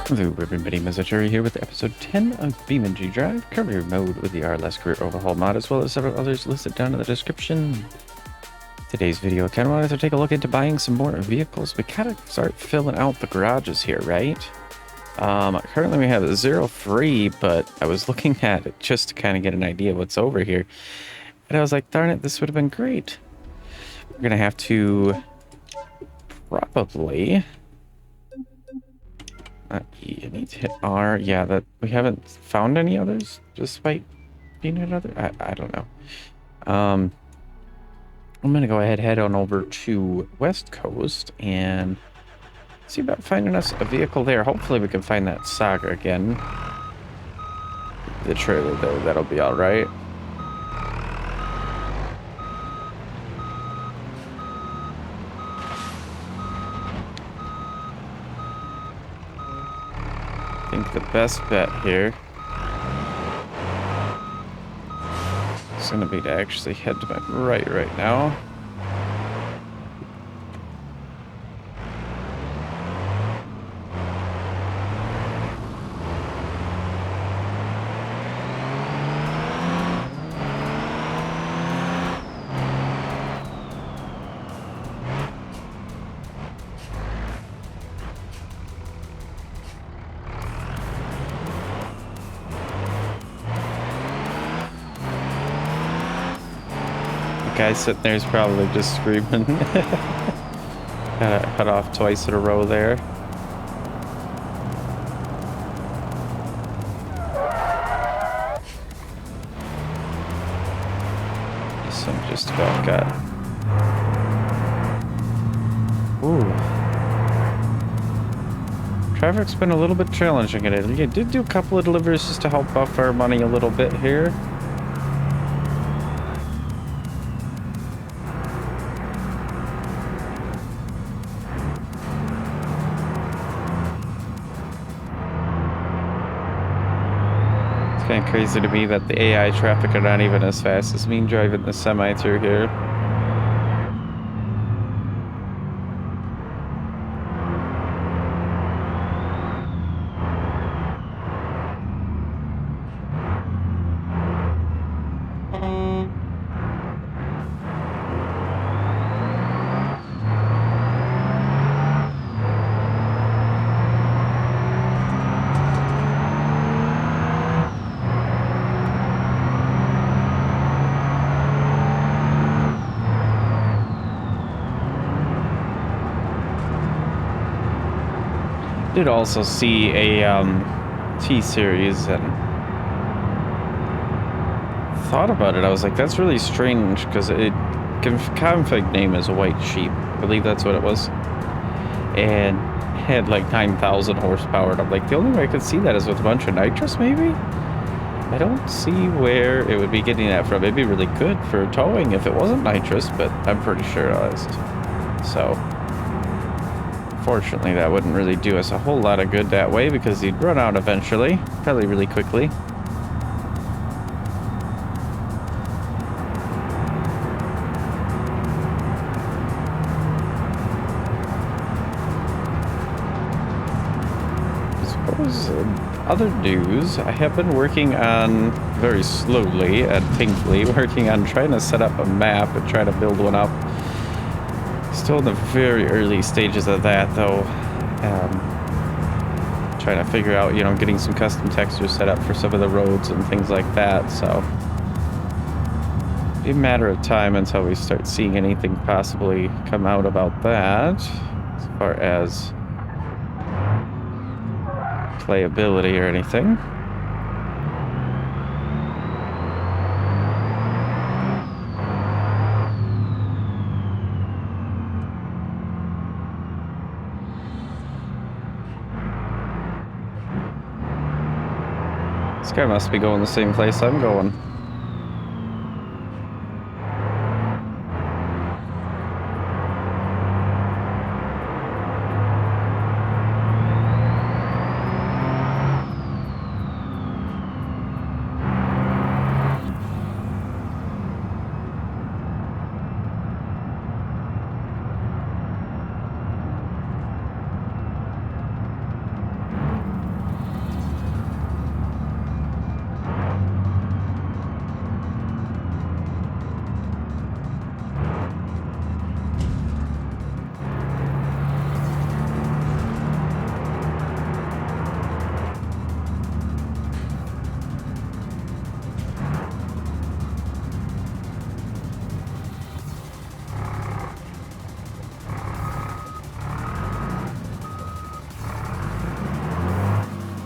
Hello everybody, Motherboard here with episode 10 of BeamNG Drive, career mode with the RLS career overhaul mod, as well as several others listed down in the description. Today's video, I kind of wanted to take a look into buying some more vehicles. We kind of start filling out the garages here, right? Currently we have 0 free, but I was looking at it just to kind of get an idea of what's over here. And I was like, darn it, this would have been great. We're going to have to probably... you need to hit R. Yeah, that we haven't found any others despite being another. I don't know. I'm gonna go ahead, head on over to West Coast and see about finding us a vehicle there. Hopefully we can find that Saga again. The trailer though, that'll be all right. I think the best bet here is going to be to actually head to my right now. Guy sitting there is probably just screaming. Got cut off twice in a row there. This one just about got. Ooh. Traffic's been a little bit challenging in it. You did do a couple of deliveries just to help buff our money a little bit here. Kind of crazy to me that the AI traffic are not even as fast as me driving the semi through here. Did also see a T-Series and thought about it. I was like, that's really strange because it config name is a White Sheep. I believe that's what it was. And had like 9,000 horsepower. And I'm like, the only way I could see that is with a bunch of nitrous, maybe? I don't see where it would be getting that from. It'd be really good for towing if it wasn't nitrous, but I'm pretty sure it is. So... Fortunately, that wouldn't really do us a whole lot of good that way because he'd run out eventually, probably really quickly. I suppose other news, I have been working on, very slowly and painfully, working on trying to set up a map and trying to build one up. Still in the very early stages of that, though. Trying to figure out, you know, getting some custom textures set up for some of the roads and things like that, so... It'll be a matter of time until we start seeing anything possibly come out about that. as far as playability or anything. This guy must be going the same place I'm going.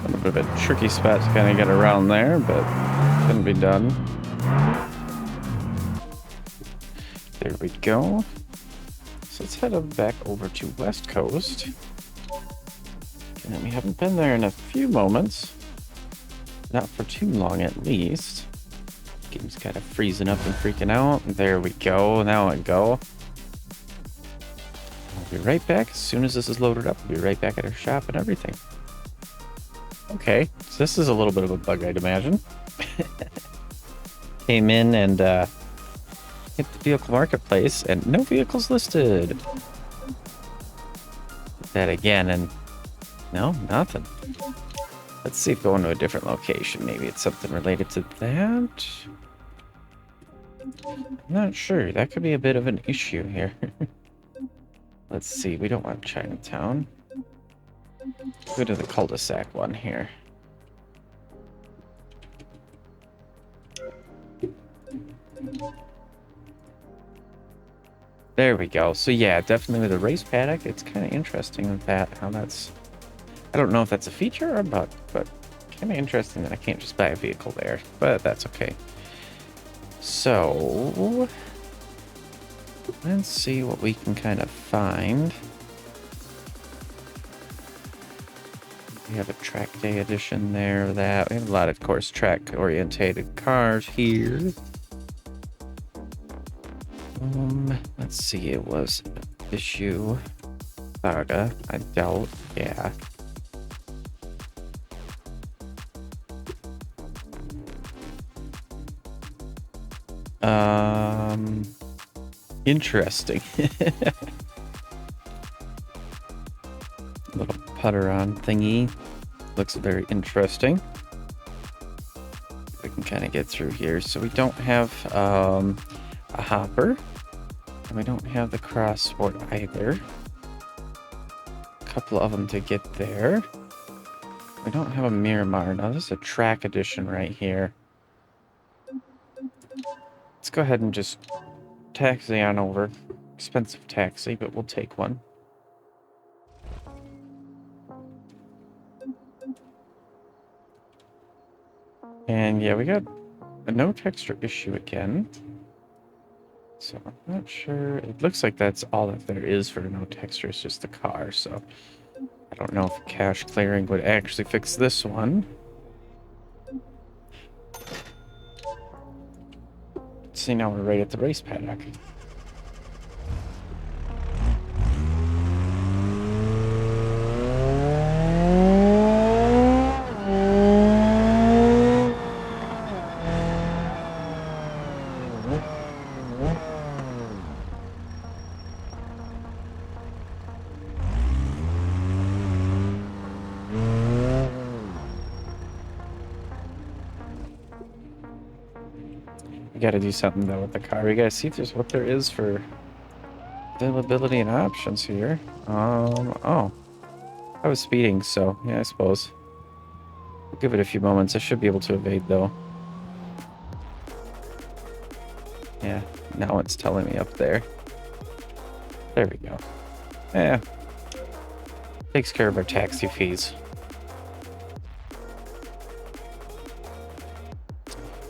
A bit of a tricky spot to kind of get around there, but couldn't be done. There we go. So let's head back over to West Coast. And we haven't been there in a few moments. Not for too long, at least. Game's kind of freezing up and freaking out. There we go. Now I go. I'll be right back. As soon as this is loaded up, I'll be right back at our shop and everything. Okay, so this is a little bit of a bug, I'd imagine. Came in and hit the vehicle marketplace, and no vehicles listed. Did that again, and no, nothing. Let's see if going to a different location. Maybe it's something related to that. I'm not sure. That could be a bit of an issue here. Let's see. We don't want Chinatown. Go to the cul-de-sac one here. There we go. So yeah, definitely with the race paddock, it's kind of interesting with that, how that's... I don't know if that's a feature or a bug, but kind of interesting that I can't just buy a vehicle there, but that's okay. So, let's see what we can kind of find. We have a track day edition there, that. We have a lot of course, track-orientated cars here. Let's see, it was issue saga, I doubt, yeah. Interesting. Little putter on thingy. Looks very interesting. We can kind of get through here. So we don't have a hopper. And we don't have the cross sport either. A couple of them to get there. We don't have a Mira-Mighty. Now this is a track edition right here. Let's go ahead and just taxi on over. Expensive taxi, but we'll take one. And yeah, we got a no texture issue again. So I'm not sure. It looks like that's all that there is for no texture. It's just the car. So I don't know if cache clearing would actually fix this one. See, now we're right at the race paddock. Got to do something though with the car. We got to see if there's what there is for availability and options here. Oh, I was speeding, so yeah, I suppose. We'll give it a few moments. I should be able to evade though. Yeah, now it's telling me up there. There we go. Yeah, Takes care of our taxi fees.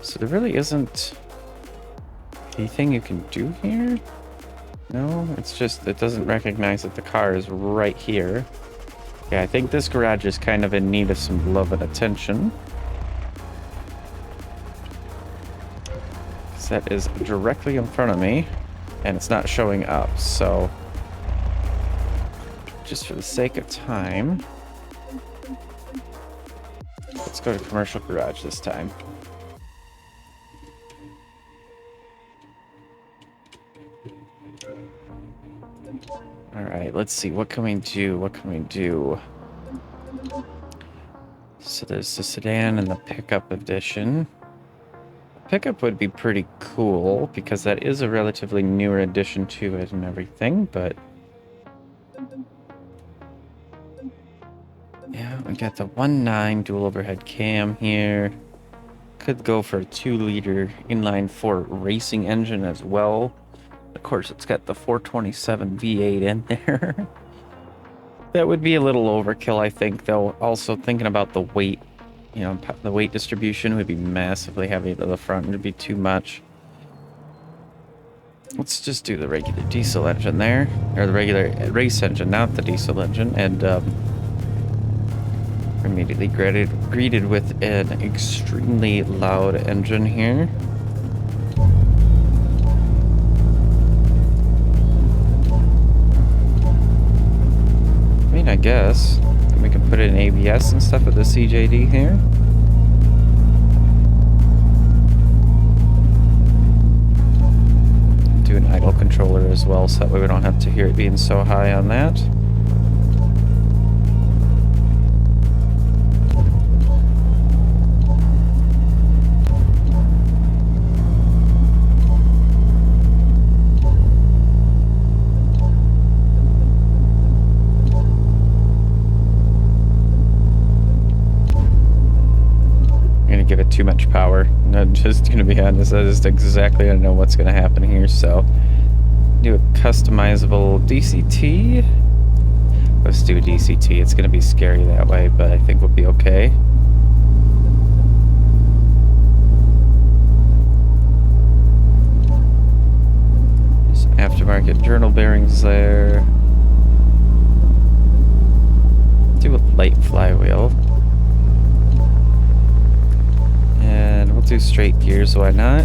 So there really isn't anything you can do here. No, it's just, it doesn't recognize that the car is right here. Yeah, I think this garage is kind of in need of some love and attention. That is directly in front of me, and it's not showing up, so just for the sake of time, let's go to commercial garage this time. All right, let's see. What can we do? What can we do? So there's the sedan and the pickup edition. Pickup would be pretty cool because that is a relatively newer addition to it and everything, but yeah, we got the 1.9 dual overhead cam here. Could go for a 2-liter inline-4 racing engine as well. Of course, it's got the 427 V8 in there. That would be a little overkill, I think, though. Also, thinking about the weight, you know, the weight distribution would be massively heavy to the front. It would be too much. Let's just do the regular diesel engine there, or the regular race engine, not the diesel engine, and immediately greeted with an extremely loud engine here. I guess we can put in ABS and stuff with the CJD here. Do an idle controller as well, so that way we don't have to hear it being so high on that. Give it too much power. I'm just gonna be honest, that is exactly, I don't know what's gonna happen here. So do a customizable DCT. Let's do a DCT. It's gonna be scary that way, but I think we'll be okay. There's aftermarket journal bearings there. Do a light flywheel. And we'll do straight gears, why not?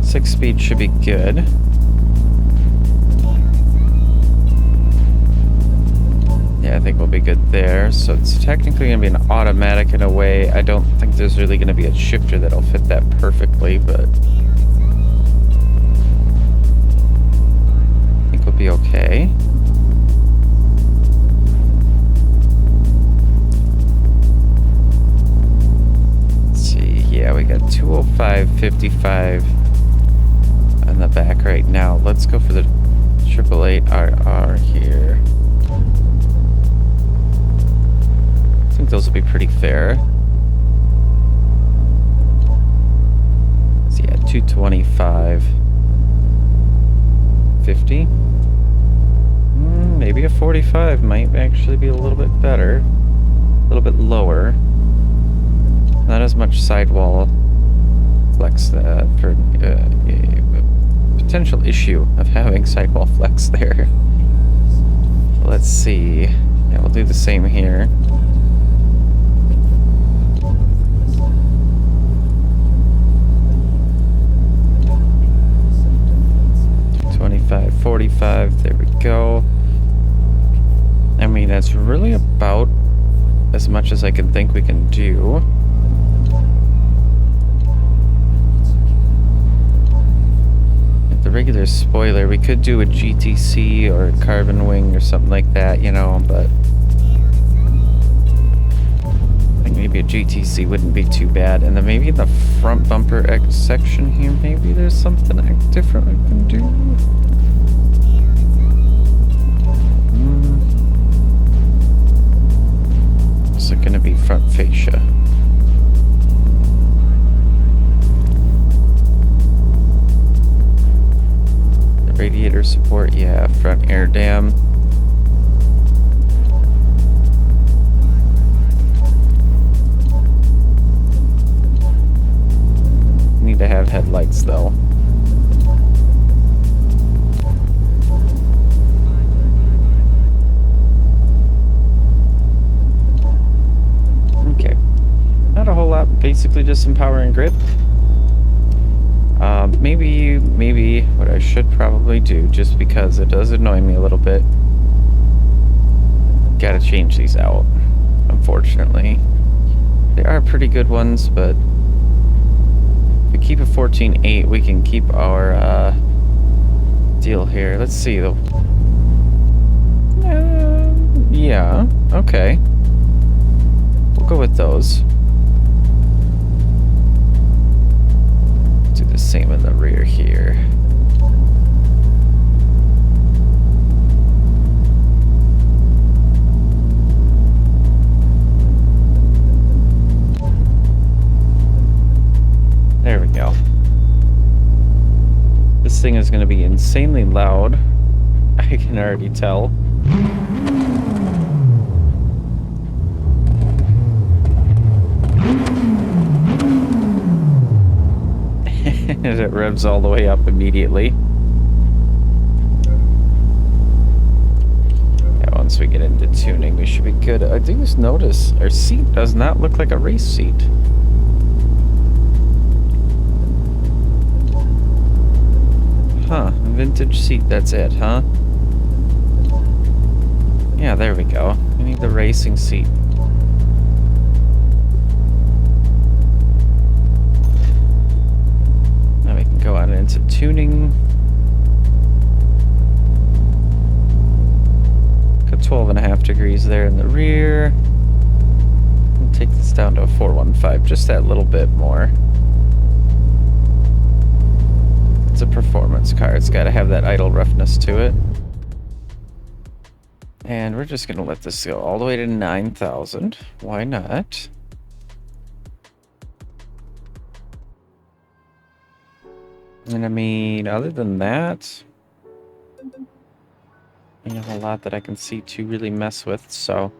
6-speed should be good. Yeah, I think we'll be good there. So it's technically going to be an automatic in a way. I don't think there's really going to be a shifter that'll fit that perfectly, but I think we'll be okay. Yeah, we got 205.55 on the back right now. Let's go for the 888RR here. I think those will be pretty fair. So yeah, 225.50. Maybe a 45 might actually be a little bit better. A little bit lower. Not as much sidewall flex for a potential issue of having sidewall flex there. Let's see. Yeah, we'll do the same here. $25.45. There we go. I mean, that's really about as much as I can think we can do. The regular spoiler, we could do a GTC or a carbon wing or something like that, you know, but I think maybe a GTC wouldn't be too bad. And then maybe in the front bumper X section here, maybe there's something different we can do. Is it going to be front fascia? Radiator support, yeah, front air dam. strictly just some power and grip. Maybe what I should probably do, just because it does annoy me a little bit, gotta change these out, unfortunately. They are pretty good ones, but if we keep a 14.8, we can keep our deal here. Let's see, though. Yeah, okay. We'll go with those. Do the same in the rear here. There we go. This thing is going to be insanely loud. I can already tell. It revs all the way up immediately. Yeah, once we get into tuning, we should be good. I do just notice our seat does not look like a race seat. Huh, vintage seat, that's it, huh? Yeah, there we go. We need the racing seat. Now we can go on into tuning. Got 12.5 degrees there in the rear. We'll take this down to a 415, just that little bit more. It's a performance car. It's got to have that idle roughness to it. And we're just going to let this go all the way to 9,000. Why not? And I mean, other than that, ain't a whole lot that I can see to really mess with, so.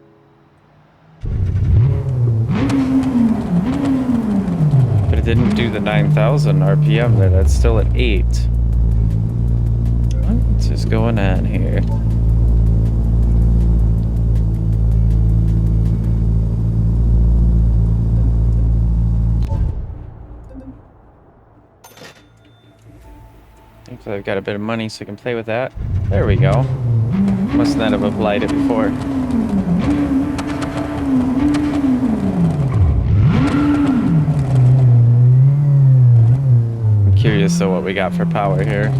But it didn't do the 9,000 RPM there. That's still at 8. What's just going on here? Hopefully I've got a bit of money so I can play with that. There we go. Must not have applied it before. I'm curious though what we got for power here.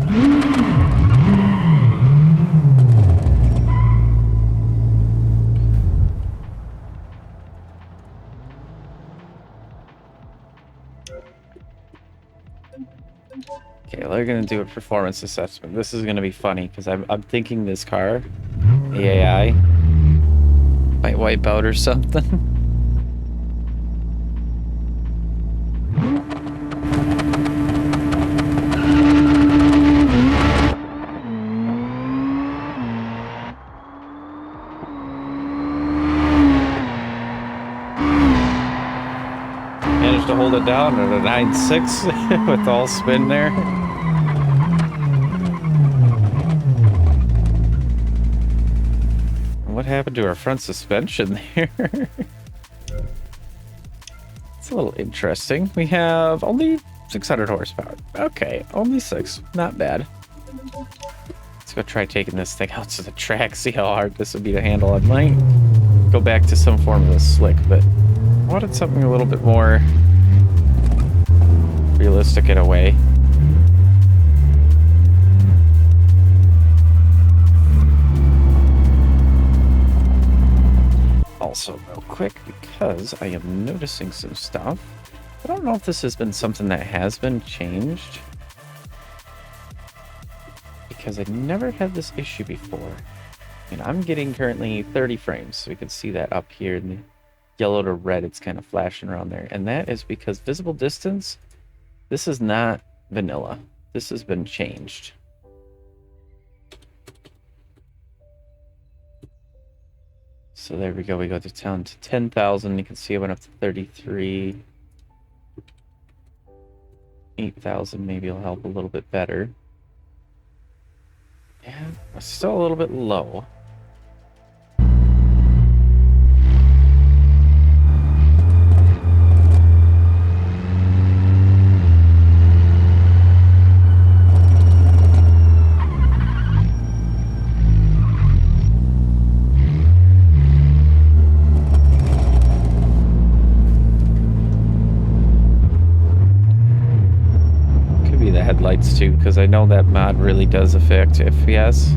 Okay, they're gonna do a performance assessment. This is gonna be funny because I'm thinking this car, the AI, might wipe out or something. Managed to hold it down at a 9.6 with all spin there. What happened to our front suspension there? It's a little interesting. We have only 600 horsepower. Okay, only 6. Not bad. Let's go try taking this thing out to the track, see how hard this would be to handle. I might go back to some form of a slick, but I wanted something a little bit more realistic in a way. Also, real quick, because I am noticing some stuff. I don't know if this has been something that has been changed, because I never had this issue before. And I'm getting currently 30 frames, so we can see that up here in the yellow to red. It's kind of flashing around there, and that is because visible distance, this is not vanilla. This has been changed. So there we go. We go down to 10,000. You can see it went up to 33. 8,000 maybe will help a little bit better. Yeah, still a little bit low. to, because I know that mod really does affect FPS.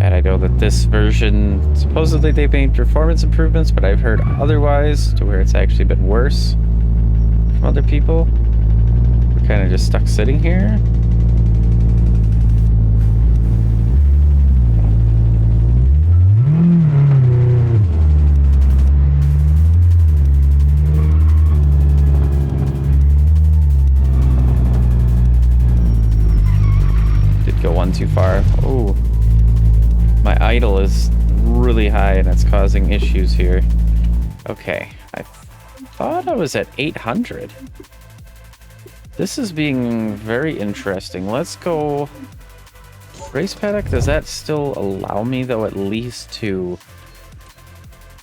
And I know that this version, supposedly they made performance improvements, but I've heard otherwise, to where it's actually been worse from other people. We're kind of just stuck sitting here. Did go one too far. Oh. My idle is really high and it's causing issues here. Okay, I thought I was at 800. This is being very interesting. Let's go race paddock. Does that still allow me though at least to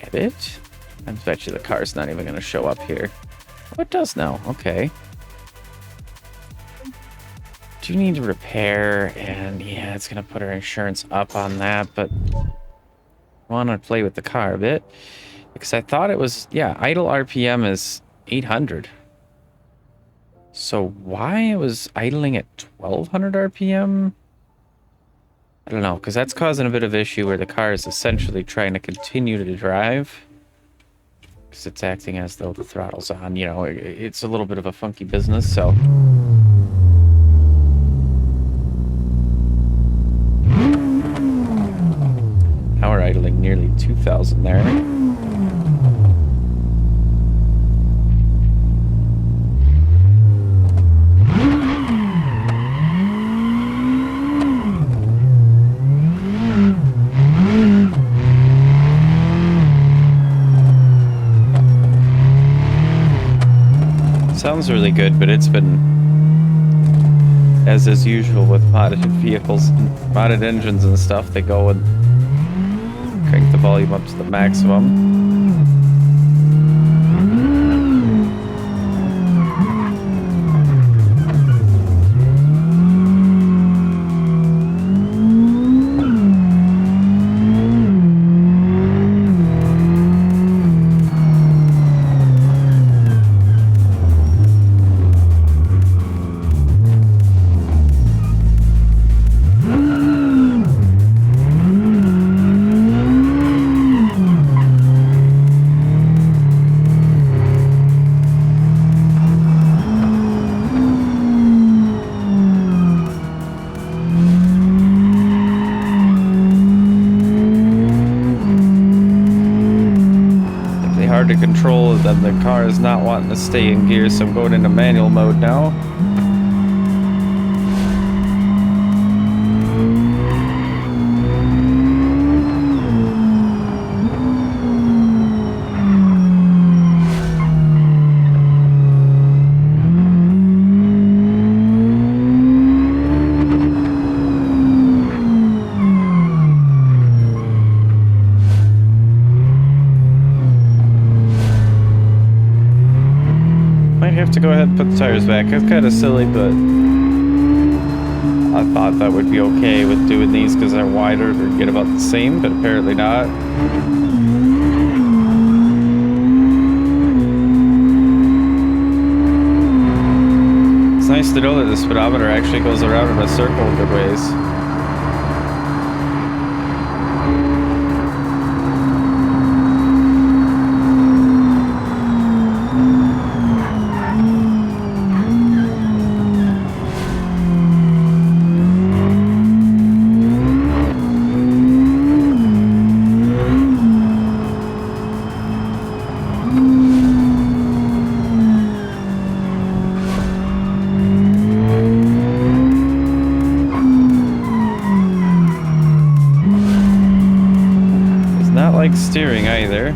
edit? I bet you the car's not even going to show up here. Oh, it does now. Okay. Do need to repair, and yeah, it's gonna put our insurance up on that, but I want to play with the car a bit because I thought it was, yeah, idle RPM is 800. So why it was idling at 1200 RPM? I don't know, because that's causing a bit of issue where the car is essentially trying to continue to drive because it's acting as though the throttle's on. You know, it's a little bit of a funky business, so. Now we're idling nearly 2,000 there. Sounds really good, but it's been, as is usual with modded vehicles and modded engines and stuff, they go and crank the volume up to the maximum. To control, then the car is not wanting to stay in gear, so I'm going into manual mode now. To go ahead and put the tires back. It's kind of silly, but I thought that would be okay with doing these because they're wider. They'd get about the same, but apparently not. It's nice to know that the speedometer actually goes around in a circle in good ways. Steering either.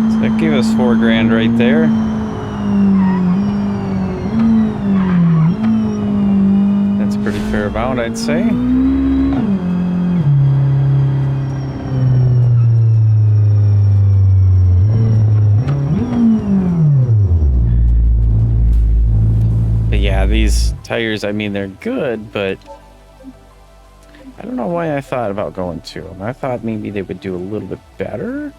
So that gave us $4,000 right there. Fair amount, I'd say. Yeah, these tires, I mean, they're good, but I don't know why I thought about going to them. I thought maybe they would do a little bit better.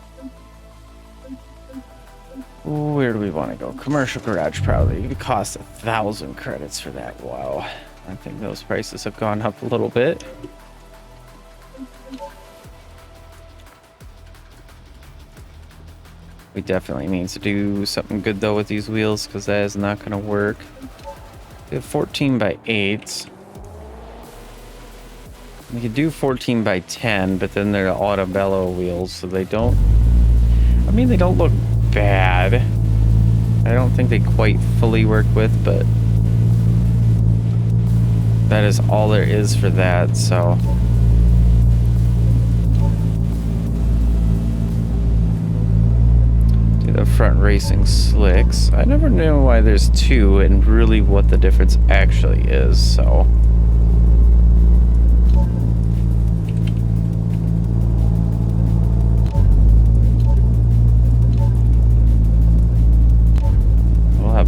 Where do we want to go? Commercial garage, probably. It would cost 1,000 credits for that. Wow. I think those prices have gone up a little bit. We definitely need to do something good, though, with these wheels, because that is not going to work. We have 14 by 8. We could do 14 by 10, but then they're auto bellow wheels, so they don't... I mean, they don't look bad. I don't think they quite fully work with, but that is all there is for that, so... do the front racing slicks. I never knew why there's two and really what the difference actually is, so...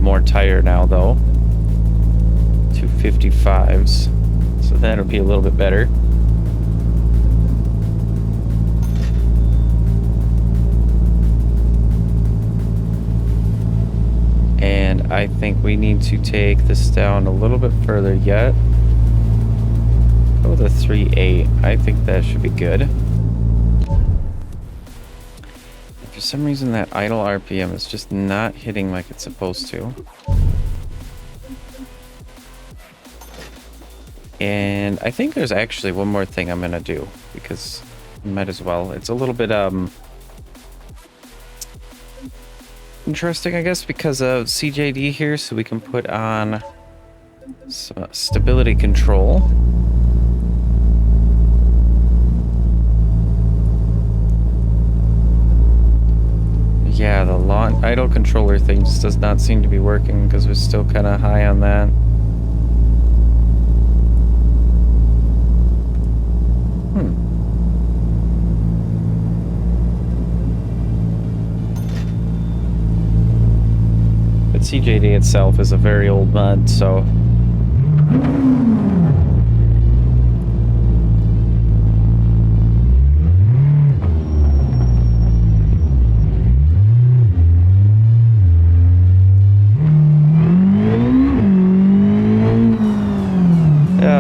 more Tyre now, though. 255s, so that'll be a little bit better. And I think we need to take this down a little bit further yet. Go with a 3.8. I think that should be good. For some reason that idle RPM is just not hitting like it's supposed to. And I think there's actually one more thing I'm gonna do, because I might as well. It's a little bit interesting, I guess, because of CJD here, so we can put on some stability control. Yeah, the launch idle controller thing just does not seem to be working because we're still kind of high on that. But CJD itself is a very old mod, so...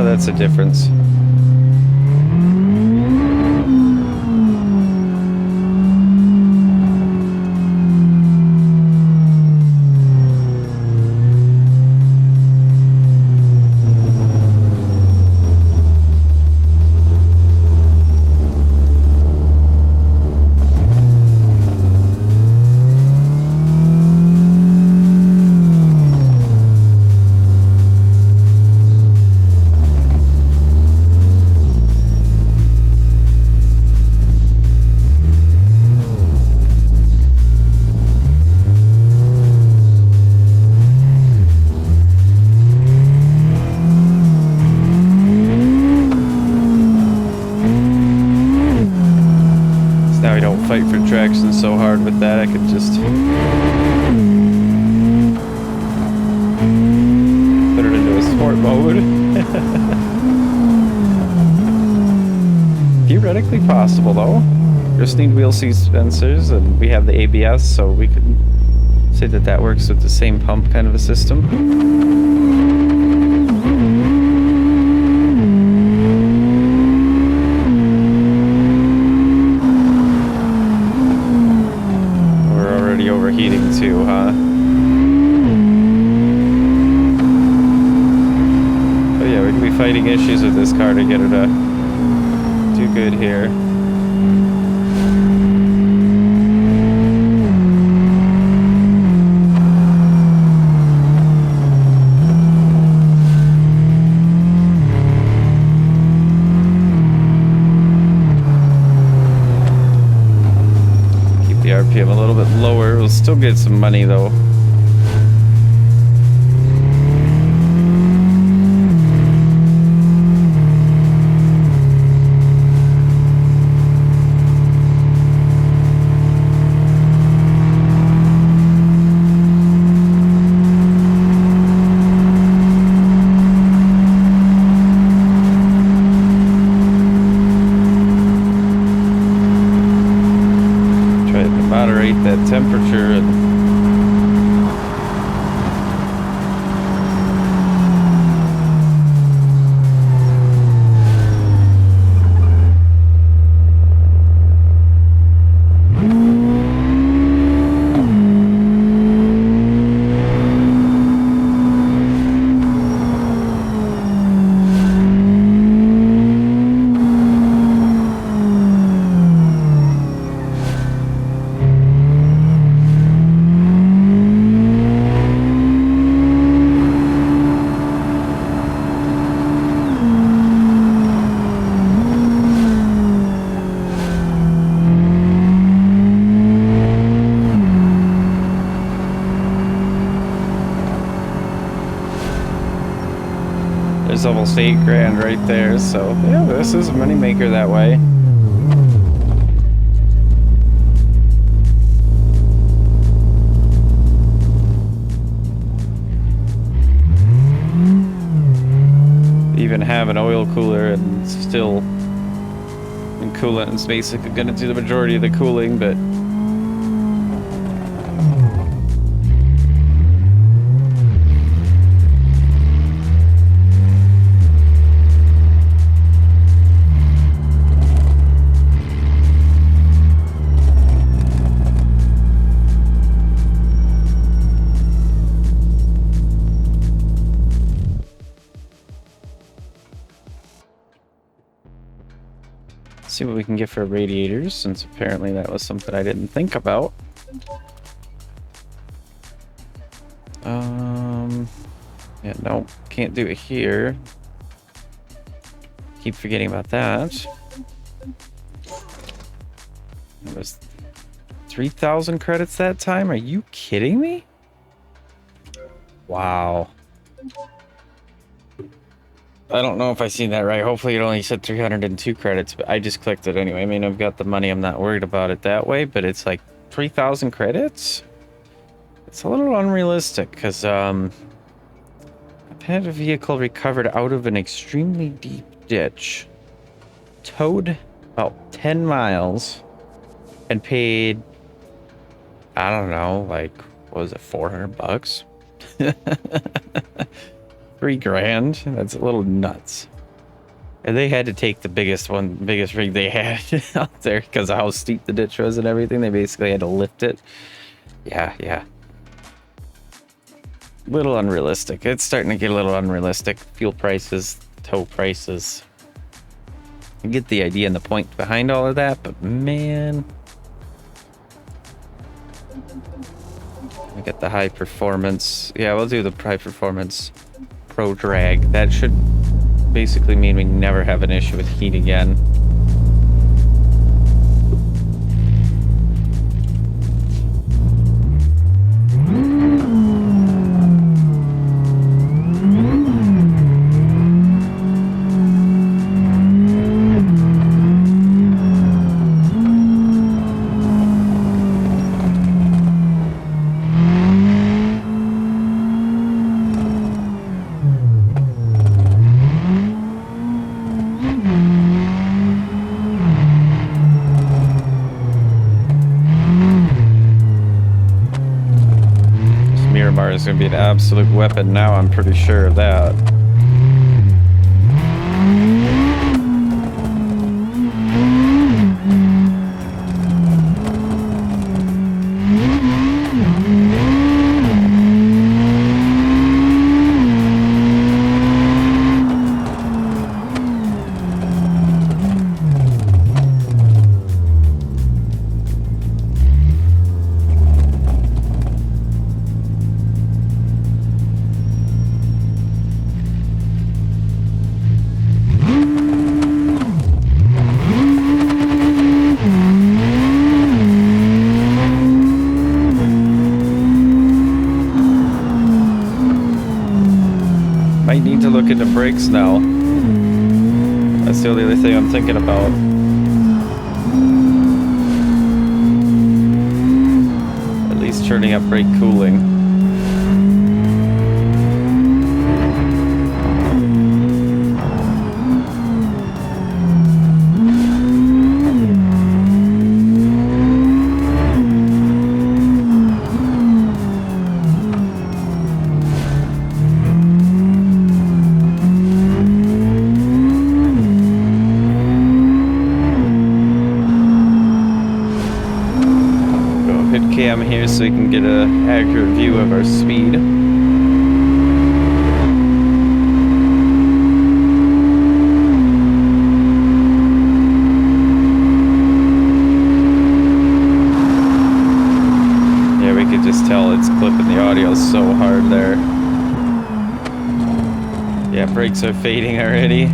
that's a difference. Fight for traction so hard with that, I could just put it into a sport mode. Theoretically possible, though. Just need wheel seat sensors, and we have the ABS, so we could say that that works with the same pump kind of a system. Too, huh? But yeah, we could be fighting issues with this car to get her to do good here. RPM a little bit lower. We'll still get some money though. is almost 8 grand right there. So yeah, this is a money maker that way. Even have an oil cooler and still, and coolant is basically going to do the majority of the cooling, but see what we can get for radiators, since apparently that was something I didn't think about. Yeah, no, can't do it here. Keep forgetting about that. It was 3,000 credits that time? Are you kidding me? Wow. I don't know if I seen that right. Hopefully it only said 302 credits, but I just clicked it anyway. I mean, I've got the money. I'm not worried about it that way, but it's like 3,000 credits? It's a little unrealistic because I've had a vehicle recovered out of an extremely deep ditch, towed about 10 miles, and paid, I don't know, like, what was it, 400 bucks? 3 grand? That's a little nuts. And they had to take the biggest rig they had out there because of how steep the ditch was and everything. They basically had to lift it. Yeah. Little unrealistic. It's starting to get a little unrealistic. Fuel prices, tow prices. I get the idea and the point behind all of that, but man. I get the high performance. Yeah, we'll do the high performance Pro Drag. That should basically mean we never have an issue with heat again. Is going to be an absolute weapon now, I'm pretty sure of that. Into brakes now. That's the only other thing I'm thinking about. At least turning up brake cooling. Here so you can get an accurate view of our speed. Yeah, we could just tell it's clipping the audio so hard there. Yeah, brakes are fading already.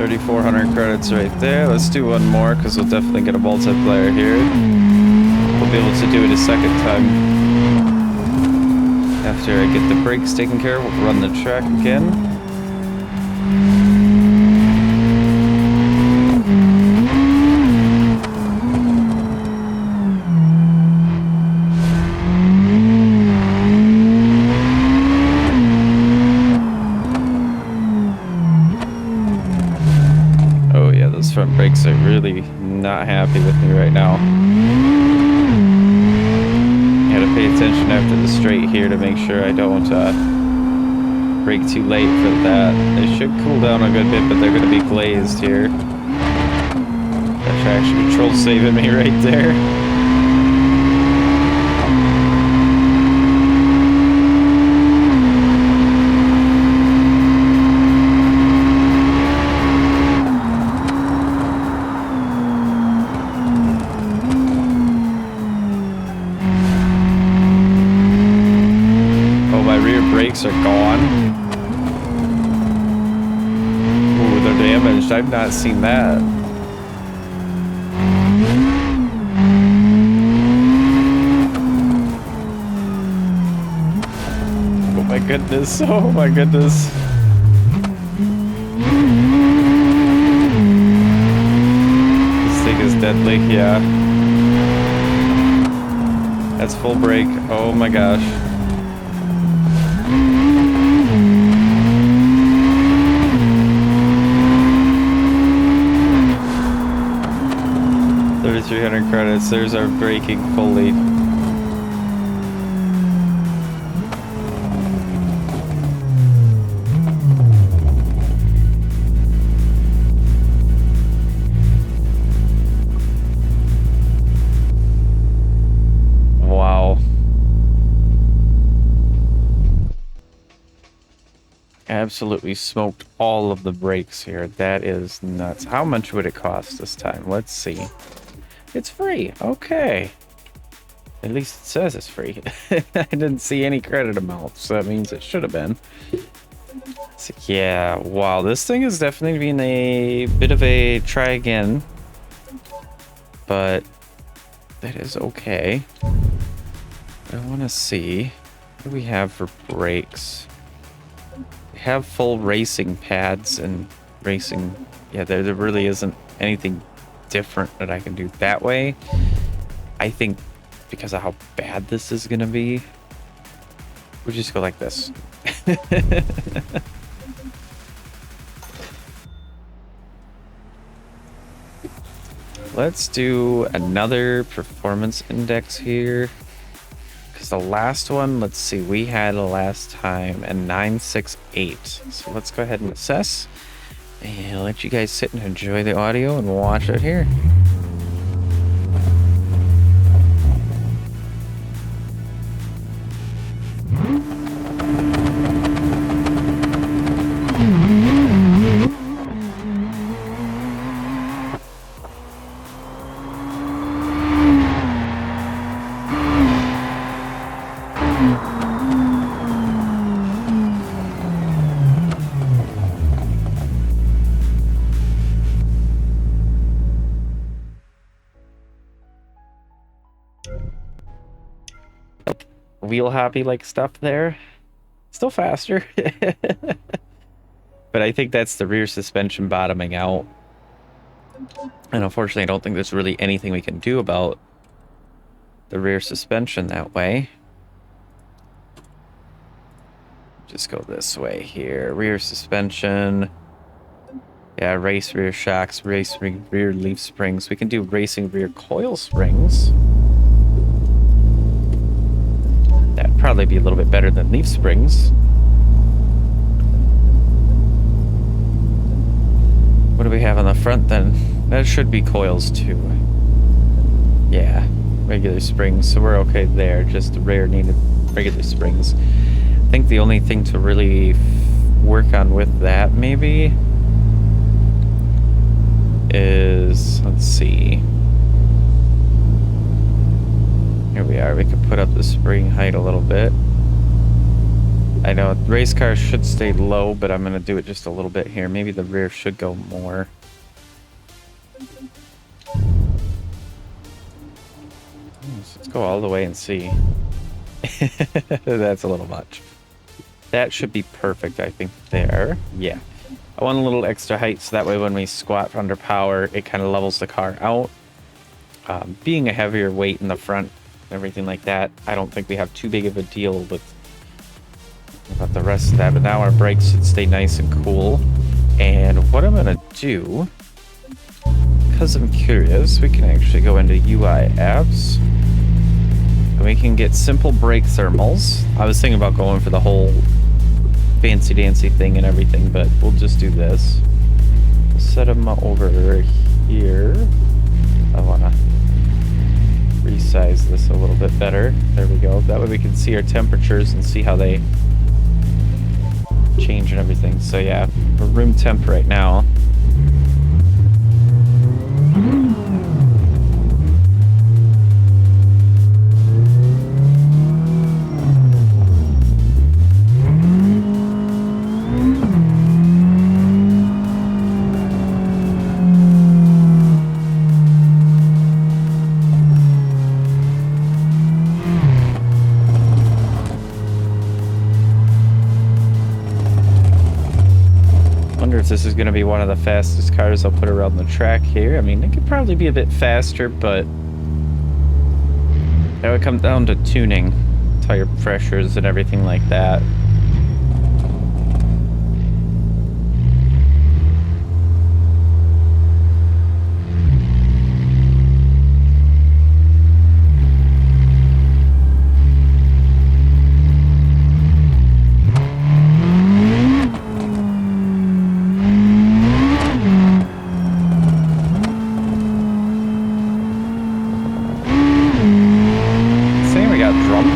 3,400 credits right there. Let's do one more because we'll definitely get a multiplayer here. We'll be able to do it a second time. After I get the brakes taken care of, we'll run the track again. Front brakes are really not happy with me right now. Gotta pay attention after the straight here to make sure I don't brake too late for that. They should cool down a good bit, but they're gonna be glazed here. That traction control saving me right there. Brakes are gone. Ooh, they're damaged. I've not seen that. Oh my goodness. Oh my goodness. This thing is deadly. Yeah. That's full brake. Oh my gosh. $300 credits. There's our braking fully. Wow. Absolutely smoked all of the brakes here. That is nuts. How much would it cost this time? Let's see. It's free. Okay. At least it says it's free. I didn't see any credit amount, so that means it should have been. So, yeah, wow. This thing is definitely been a bit of a try again. But that is okay. I want to see what do we have for brakes. We have full racing pads and racing. Yeah, there really isn't anything different that I can do that way. I think because of how bad this is gonna be, we'll just go like this. Let's do another performance index here, because the last one, let's see, we had last time a 968. So let's go ahead and assess and I'll let you guys sit and enjoy the audio and watch it here. Wheel hoppy like stuff there. Still faster. But I think that's the rear suspension bottoming out. And unfortunately, I don't think there's really anything we can do about the rear suspension that way. Just go this way here. Rear suspension. Yeah, race rear shocks, race rear leaf springs. We can do racing rear coil springs. That'd probably be a little bit better than leaf springs. What do we have on the front then? That should be coils too. Yeah, regular springs, so we're okay there. Just the rear needed regular springs. I think the only thing to really work on with that maybe is, let's see. Here we are. We could put up the spring height a little bit. I know race cars should stay low, but I'm going to do it just a little bit here. Maybe the rear should go more. Let's go all the way and see. That's a little much. That should be perfect, I think, there. Yeah. I want a little extra height so that way when we squat under power, it kind of levels the car out. Being a heavier weight in the front, everything like that, I don't think we have too big of a deal with about the rest of that. But now our brakes should stay nice and cool. And what I'm going to do, because I'm curious, we can actually go into UI apps. And we can get simple brake thermals. I was thinking about going for the whole fancy dancy thing and everything, but we'll just do this. Set them over here. I want to resize this a little bit better. There we go. That way we can see our temperatures and see how they change and everything. So yeah, we're room temp right now. This is going to be one of the fastest cars I'll put around the track here. I mean, it could probably be a bit faster, but that would come down to tuning, tire pressures, and everything like that.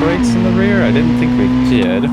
Brakes in the rear? I didn't think we did.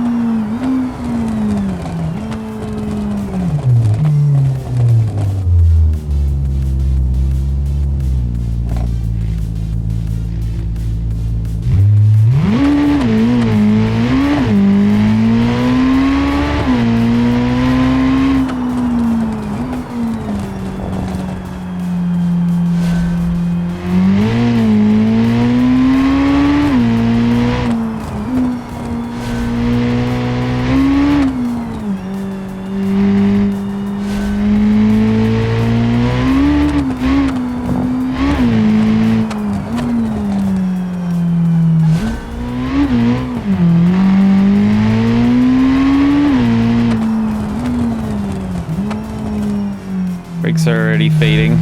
Brakes are already fading.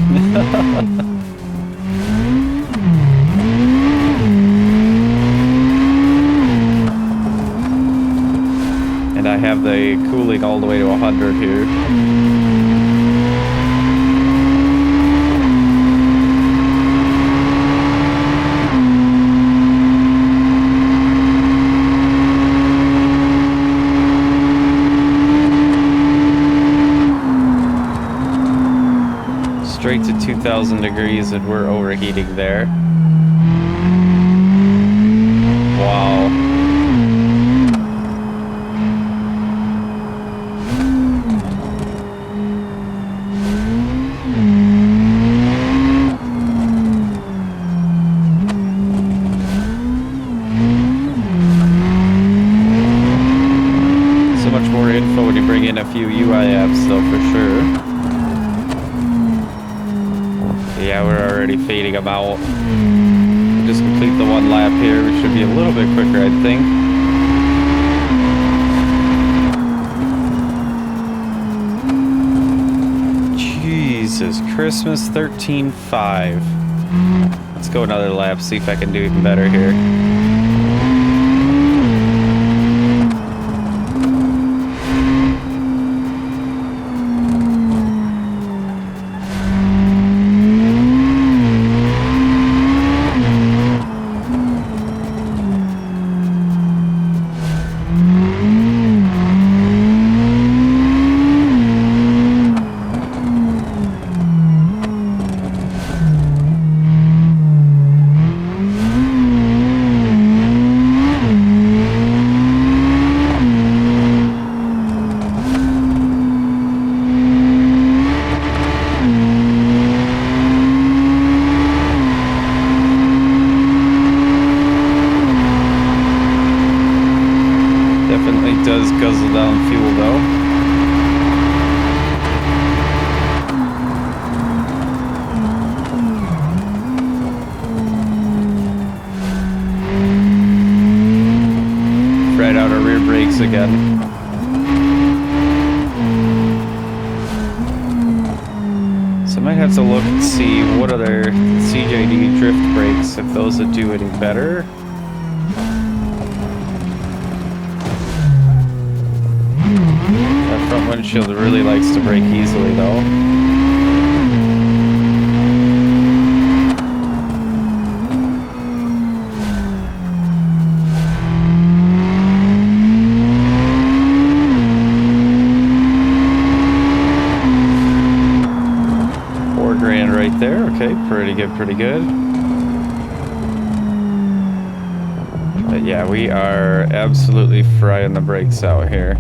And I have the cooling all the way to 100 here. Straight to 2,000 degrees and we're overheating there. Wow. So much more info when you bring in a few UI apps though, for sure. Yeah, we're already fading them out. We'll just complete the one lap here. We should be a little bit quicker, I think. Jesus, Christmas 13.5. Let's go another lap, see if I can do even better here. guzzle down fuel though. Right out our rear brakes again. So I might have to look and see what other CJD drift brakes, if those would do any better. That front windshield really likes to brake easily though. Right there. Okay, pretty good, pretty good. But yeah, we are absolutely frying the brakes out here.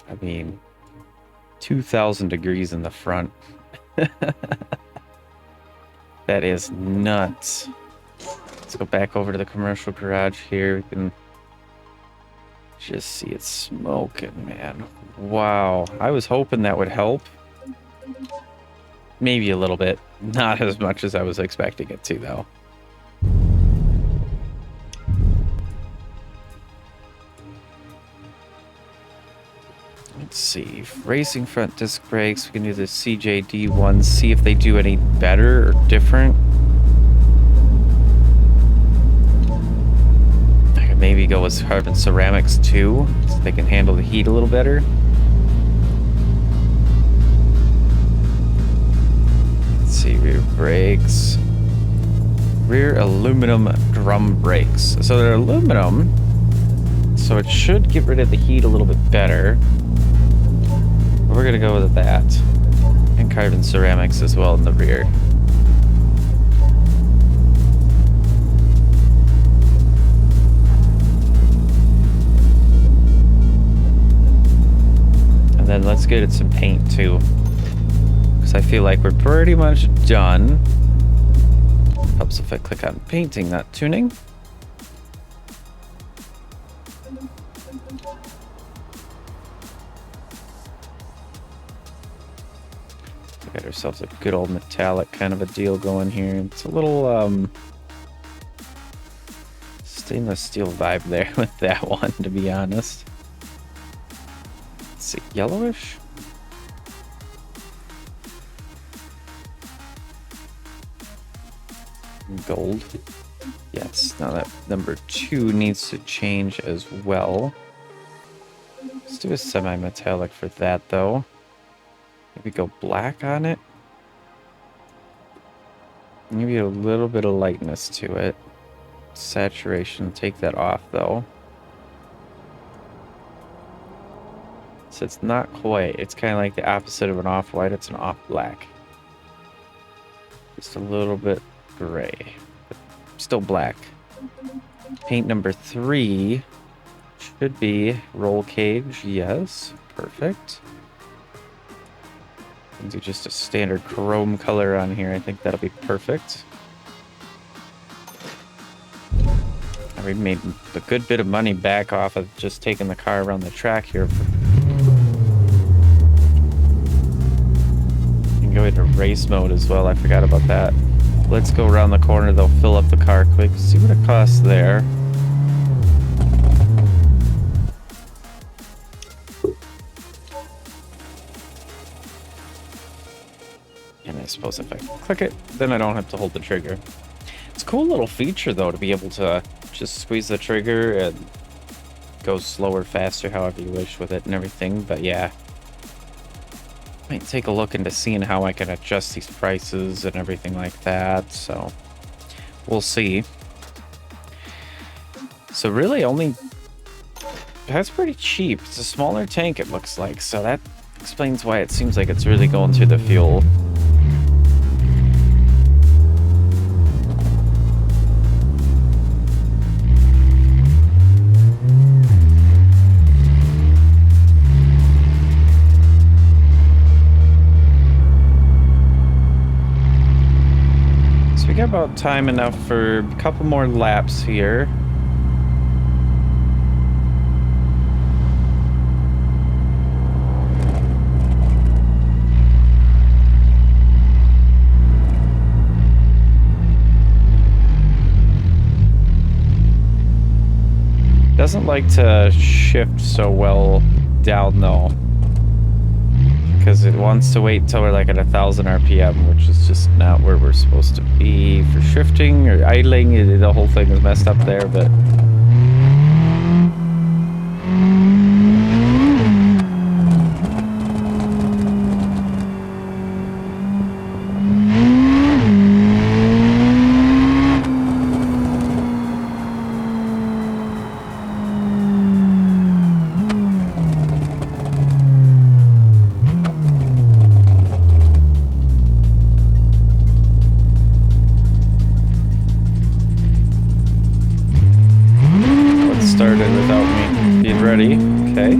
I mean, 2,000 degrees in the front. That is nuts. Let's go back over to the commercial garage here. We can just see it smoking, man. Wow. I was hoping that would help. Maybe a little bit. Not as much as I was expecting it to, though. Let's see. Racing front disc brakes. We can do the CJD ones. See if they do any better or different. I could maybe go with carbon ceramics too, so they can handle the heat a little better. Let's see, rear brakes. Rear aluminum drum brakes. So they're aluminum, so it should get rid of the heat a little bit better. But we're gonna go with that. And carbon ceramics as well in the rear. And then let's get it some paint too, because I feel like we're pretty much done. Helps if I click on painting, not tuning. We got ourselves a good old metallic kind of a deal going here. It's a little stainless steel vibe there with that one, to be honest. Let's see, yellowish? Gold. Yes, now that number 2 needs to change as well. Let's do a semi-metallic for that though. Maybe go black on it. Maybe a little bit of lightness to it. Saturation, take that off though. So it's not quite, it's kind of like the opposite of an off-white, it's an off-black. Just a little bit gray, but still black. Paint number 3 should be roll cage, yes, perfect. Do just a standard chrome color on here. I think that'll be perfect. We made a good bit of money back off of just taking the car around the track here. You can go into race mode as well. I forgot about that. Let's go around the corner. They'll fill up the car quick. See what it costs there. And I suppose if I click it, then I don't have to hold the trigger. It's a cool little feature, though, to be able to just squeeze the trigger and go slower, faster, however you wish with it and everything. But yeah, might take a look into seeing how I can adjust these prices and everything like that. So we'll see. So really only, that's pretty cheap. It's a smaller tank, it looks like. So that explains why it seems like it's really going through the fuel. About time enough for a couple more laps here. doesn't like to shift so well down though, because it wants to wait until we're like at 1,000 RPM, which is just not where we're supposed to be for shifting or idling. The whole thing is messed up there, but started without me being ready. Okay.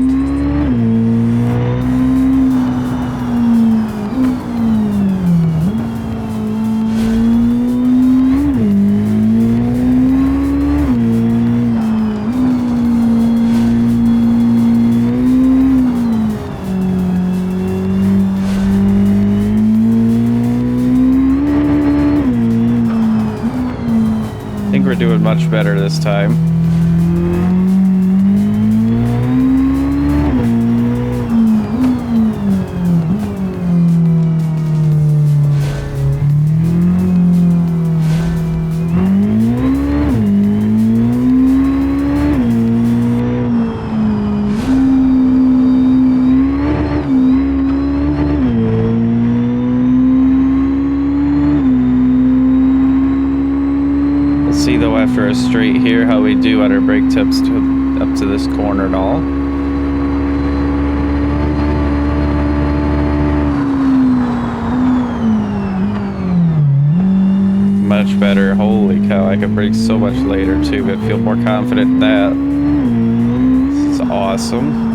I think we're doing much better this time. See though after a straight here how we do on our brake tips up to this corner and all. Much better. Holy cow, I can brake so much later too, but feel more confident in that. This is awesome.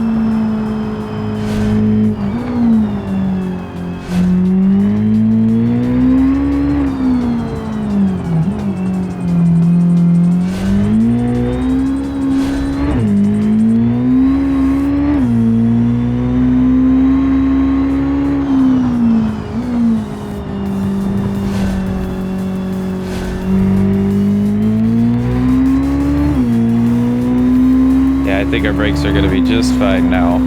I think our brakes are going to be just fine now.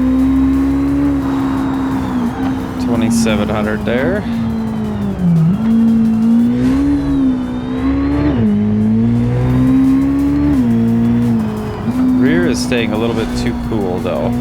2,700 there. Rear is staying a little bit too cool though.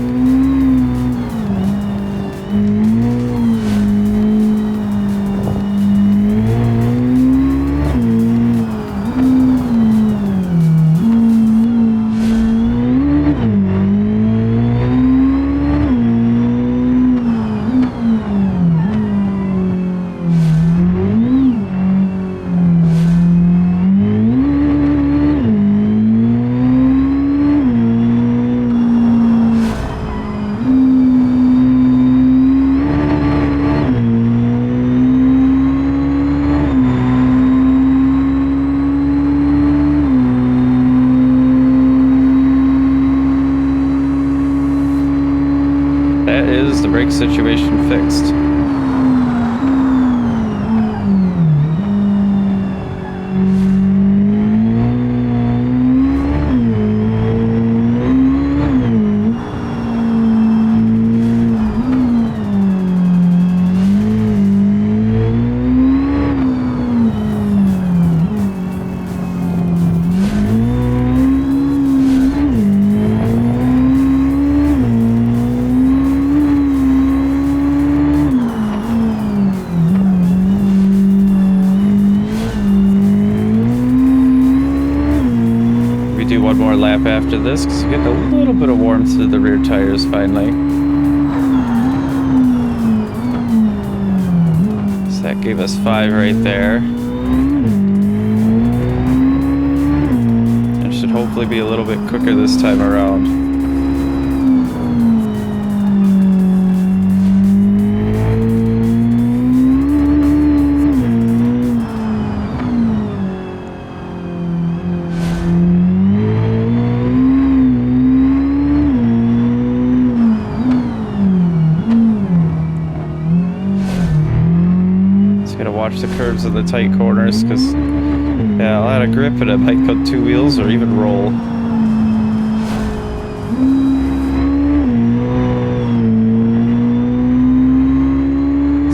Brake situation fixed. Do one more lap after this because you get a little bit of warmth through the rear tires finally. So that gave us 5 right there. It should hopefully be a little bit quicker this time around. Watch the curves of the tight corners because yeah, a lot of grip and it might cut 2 wheels or even roll.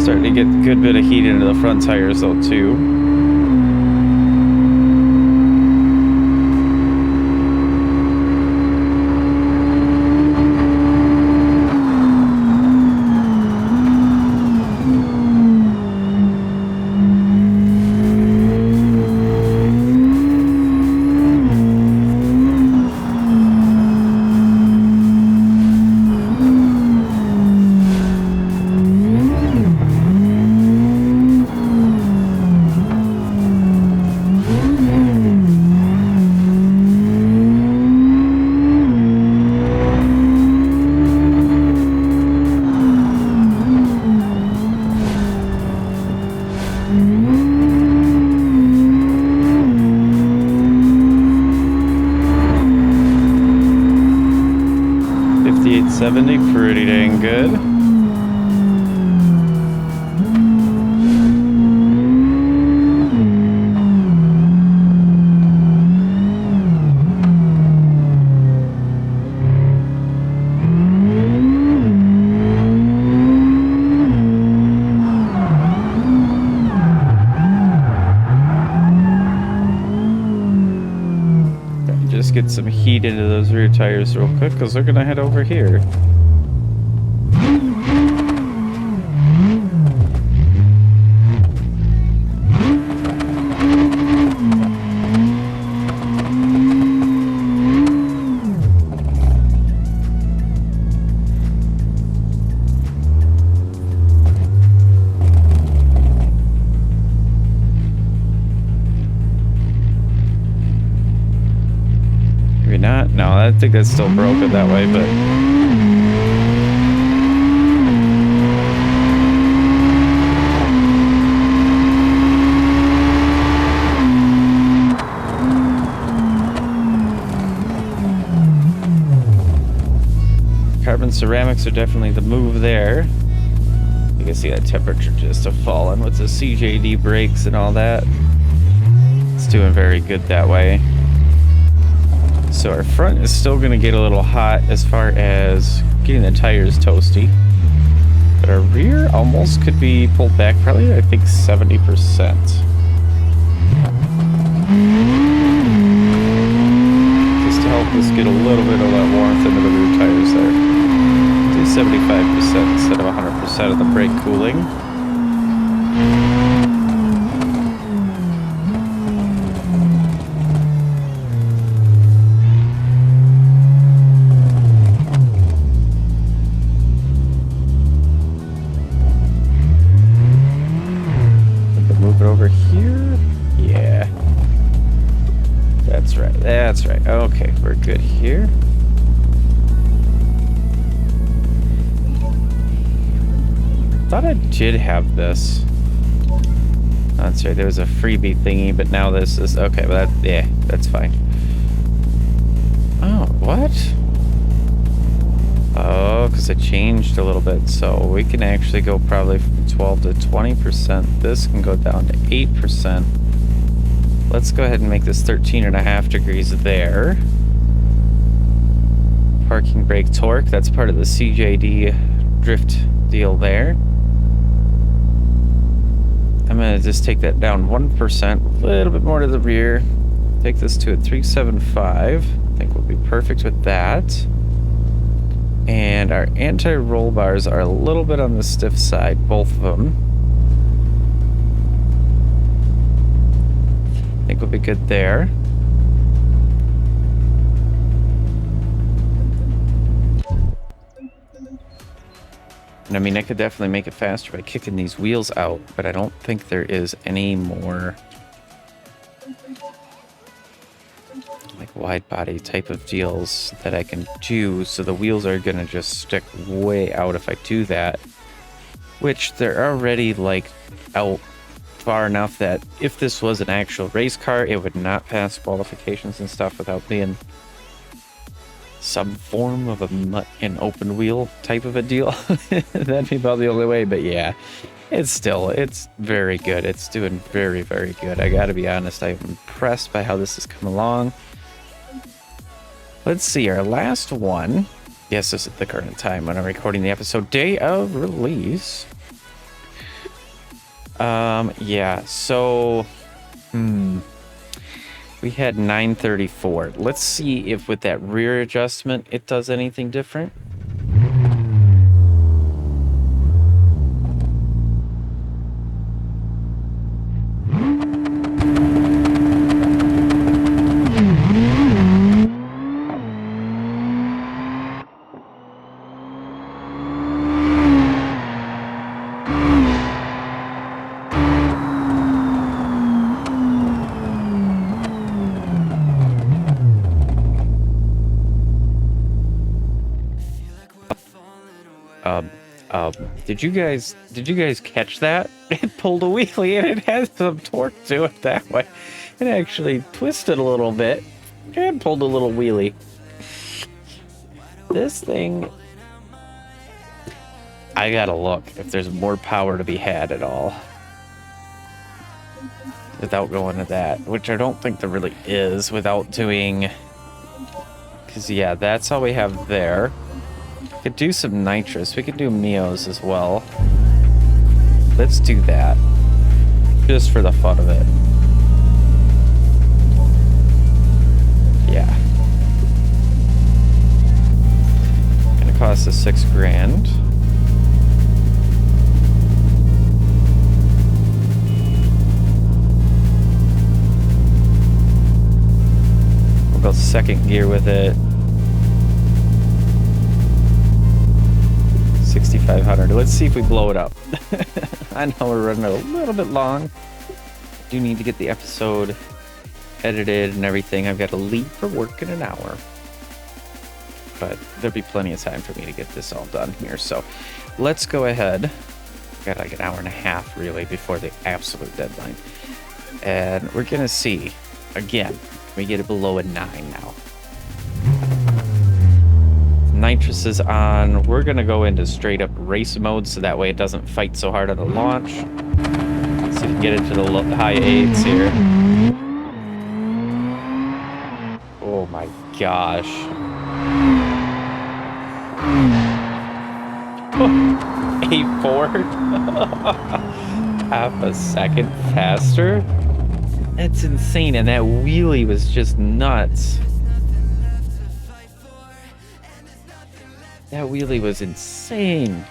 Starting to get a good bit of heat into the front tires though too. Pretty dang good. Just get some heat into those rear tires real quick because they're gonna head over here. Not? No, I think that's still broken that way, but... Carbon ceramics are definitely the move there. You can see that temperature just have fallen with the CJD brakes and all that. It's doing very good that way. So our front is still going to get a little hot as far as getting the tires toasty. But our rear almost could be pulled back probably, I think, 70%. Just to help us get a little bit of that warmth into the rear tires there. Do 75% instead of 100% of the brake cooling. Over here, yeah, that's right. Okay, we're good here. Thought I did have this. That's right, there was a freebie thingy, but now this is okay. But that, yeah, that's fine. Oh, what? Oh, because it changed a little bit, so we can actually go probably from 12 to 20%. This can go down to 8%. Let's go ahead and make this 13.5 degrees there. Parking brake torque, that's part of the CJD drift deal there. I'm going to just take that down 1%, a little bit more to the rear. Take this to a 375. I think we'll be perfect with that. And our anti-roll bars are a little bit on the stiff side, both of them. I think we'll be good there. And I mean, I could definitely make it faster by kicking these wheels out, but I don't think there is any more like wide body type of deals that I can do, so the wheels are gonna just stick way out if I do that, which they're already like out far enough that if this was an actual race car, it would not pass qualifications and stuff without being some form of an open wheel type of a deal. That'd be about the only way, but yeah, it's very good. It's doing very, very good. I gotta be honest, I'm impressed by how this has come along. Let's see, our last one. Yes, this is the current time when I'm recording the episode, day of release. Yeah, so we had 934. Let's see if with that rear adjustment it does anything different. Did you guys catch that? It pulled a wheelie and it has some torque to it that way. It actually twisted a little bit and pulled a little wheelie. This thing, I gotta look if there's more power to be had at all. Without going to that, which I don't think there really is without doing, because yeah, that's all we have there. Could do some nitrous. We could do Mios as well. Let's do that. Just for the fun of it. Yeah. Gonna cost us $6 grand. We'll go second gear with it. 6,500. Let's see if we blow it up. I know we're running a little bit long. Do need to get the episode edited and everything. I've got to leave for work in an hour, but there'll be plenty of time for me to get this all done here. So let's go ahead. Got like an hour and a half really before the absolute deadline, and we're gonna see again. We get it below a 9 now. Nitrous is on. We're gonna go into straight up race mode so that way it doesn't fight so hard on the launch. Let's see if we can get into the high 8s here. Oh my gosh. 8.4. Half a second faster. That's insane, and that wheelie was just nuts. That wheelie was insane.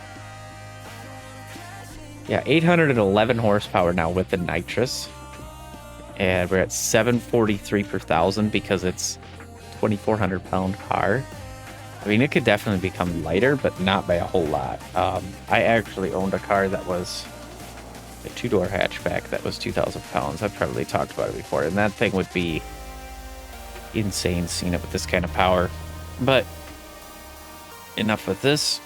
Yeah, 811 horsepower now with the nitrous. And we're at 743 per thousand because it's 2,400 pound car. I mean, it could definitely become lighter, but not by a whole lot. I actually owned a car that was a 2-door hatchback that was 2,000 pounds. I've probably talked about it before, and that thing would be insane seeing it with this kind of power. But enough with this.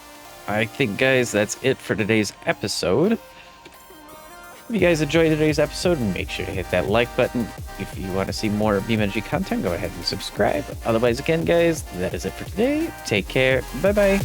I think, guys, that's it for today's episode. If you guys enjoyed today's episode, make sure to hit that like button. If you want to see more BeamNG content, go ahead and subscribe. Otherwise, again, guys, that is it for today. Take care. Bye-bye.